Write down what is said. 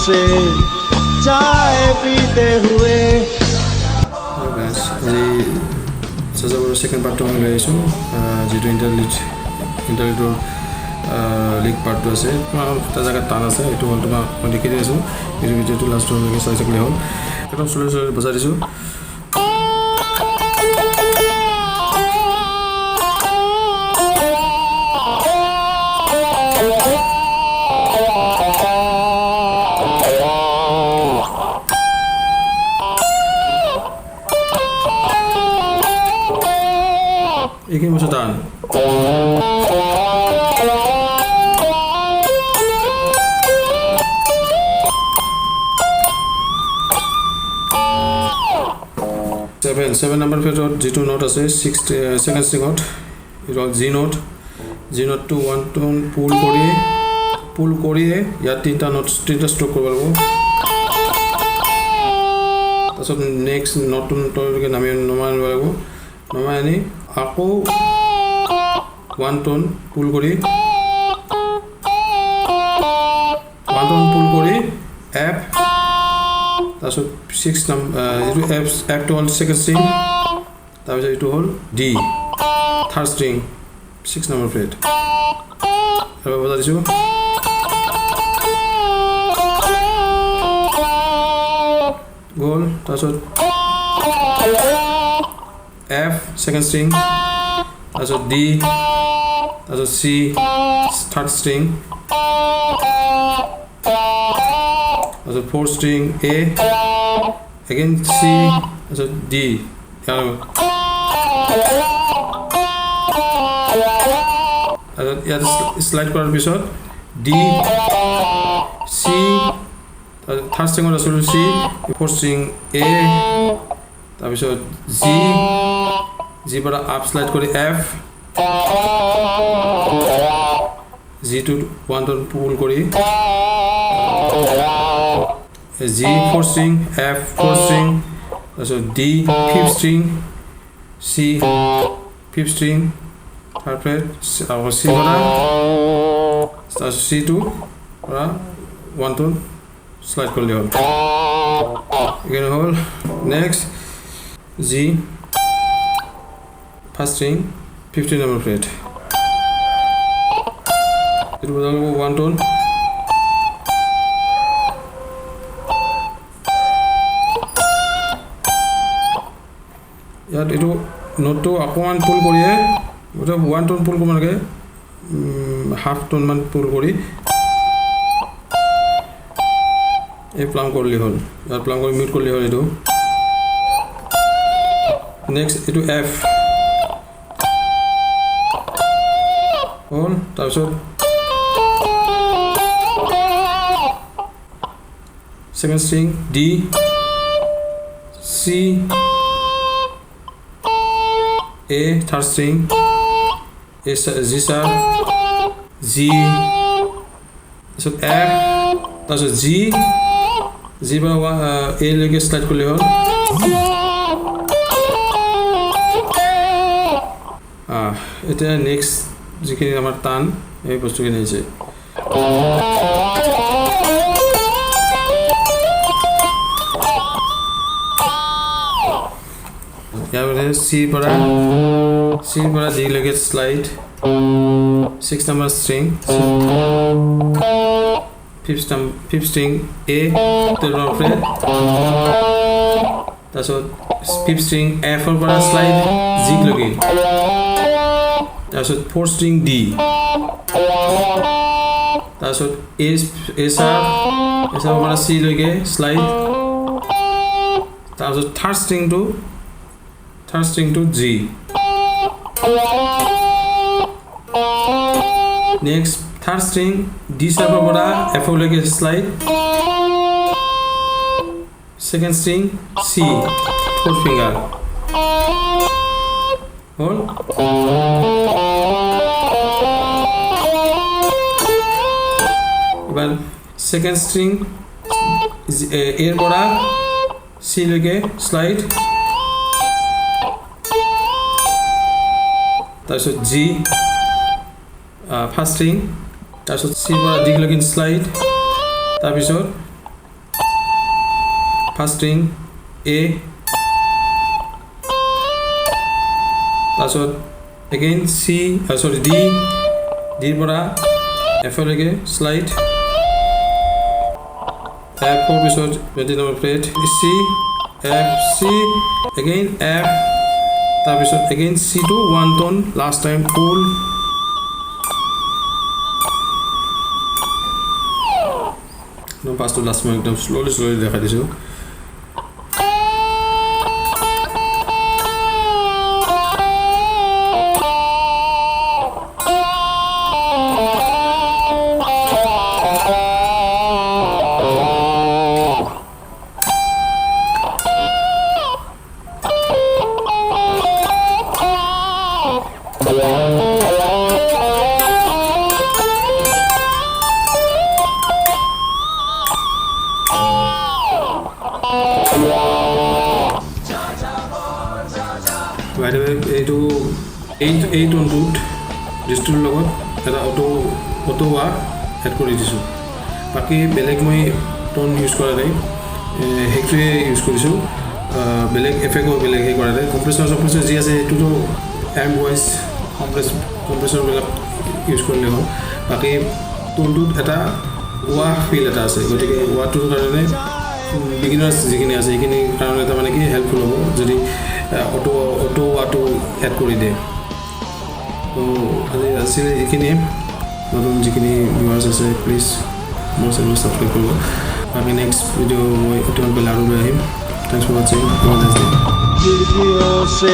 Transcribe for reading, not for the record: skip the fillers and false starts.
से जाए पीते हुए guys JAJABOR second part to মই লৈছো Jitu interlude লিক পাৰ্ট আছে এটা জায়গা টান আছে এটো হল তোমাক মই দেখি দিছো এই ভিডিওটো লাষ্ট লৈকে চাই থাকিলে হ'ল একদম স্লো বজাই দিছো এইখিনি বস্তু টান seven number fret Jitu note আছে 6 second string hot it all G note to one tone pull করিয়ে ইয়াত তিনটা স্ট্রোক কৰিব লাগিব তাৰছত নেক্সট নতুন টোনকে নমাই লাগিব নমাই আনি আকৌ one tone pull কৰি F তাৰছত 6 number F to all second string তাৰপিছত এইটো হ'ল D third string 6 number fret আৰু বজাই দিছো গ'ল তাৰছত F second string তাৰছত D তাৰছত C third string also fourth string A again C also D also slide কৰাৰ পিছত D C third string also C fourth string A তাৰ পিছত G পৰা up slide কৰি F G to one tone pull কৰি G fourth string F fourth string also D fifth string C fifth string third fret C para C to para one tone slide korle hol again hol next G first string 15 number fret it will go one tone ইয়াত এটো নোটটো অকমান পুল কৰিয়ে ওটা 1 টোন পুল কৰিব লাগে half টোন মান পুল কৰি এই প্লাম কৰিলি হ'ল ইয়াত প্লাম কৰি মিউট কৰিলি হ'ল এটো নেক্সট এটো F হ'ল তাৰপিছত second string D C A third string G sharp G so F তাৰপিছত G পৰা A লৈকে স্টাৰ্ট কৰিলে হ'ল এতিয়া নেক্সট যিখিনি আমাৰ টান এই বস্তুখিনি আছে यार C para D লৈকে slide 6 number string fifth string A third fret তাৰপিছত fifth string F para slide G লৈকে তাৰপিছত fourth string D তাৰপিছত A sharp para C লৈকে slide তাৰপিছত third string to G next third string D sharp para F লৈকে slide second string C fourth finger hold এবার second string এর পৰা C লৈকে slide তাৰপিছত G first string তাৰপিছত C পৰা D লৈকে slide তাৰপিছত ফাৰ্ষ্ট ষ্ট্ৰিং A তাৰপিছত again C sorry D D পৰা F লৈকে slide F for পিছত 20 number plate C F C again F তাৰপিছত again C to one tone last time pull no pass to last one একদম slowly দেখা দিছো by the way এইটো এই টোনটোত ডিস্টোৰ লগত এটা অটো ৱা এড কৰি দিছো বাকি বেলেগ মই টোন ইউজ কৰা নাই হেকটোৱে ইউজ কৰিছো বেলেগ এফেক্টও বেলেগ হে কৰা নাই কম্প্ৰেছৰ যি আছে এটোটো এম ভয়েস কম্প্ৰেছৰ বেলেগ ইউজ কৰিলে হ'ল বাকি টোনটোত এটা ৱা ফিল এটা আছে গতিকে ৱাটোৰ কাৰণে বিগিনাৰ্স যিখিনি আছে এইখিনি কাৰণে এটা মানে কি হেল্পফুল হ'ব যদি অটো ৱাটো এড কৰি দিয়ে তো আজি এইখিনি নতুন যিখিনি ভিউৱাৰ্স আছে প্লিজ মোৰ চেনেল সাবস্ক্ৰাইব কৰিব বাকি নেক্সট ভিডিও মই অতি সোনকালে আৰু লৈ আহিম থ্যাংকস ফৰ ওয়াচিং खिड़कियों से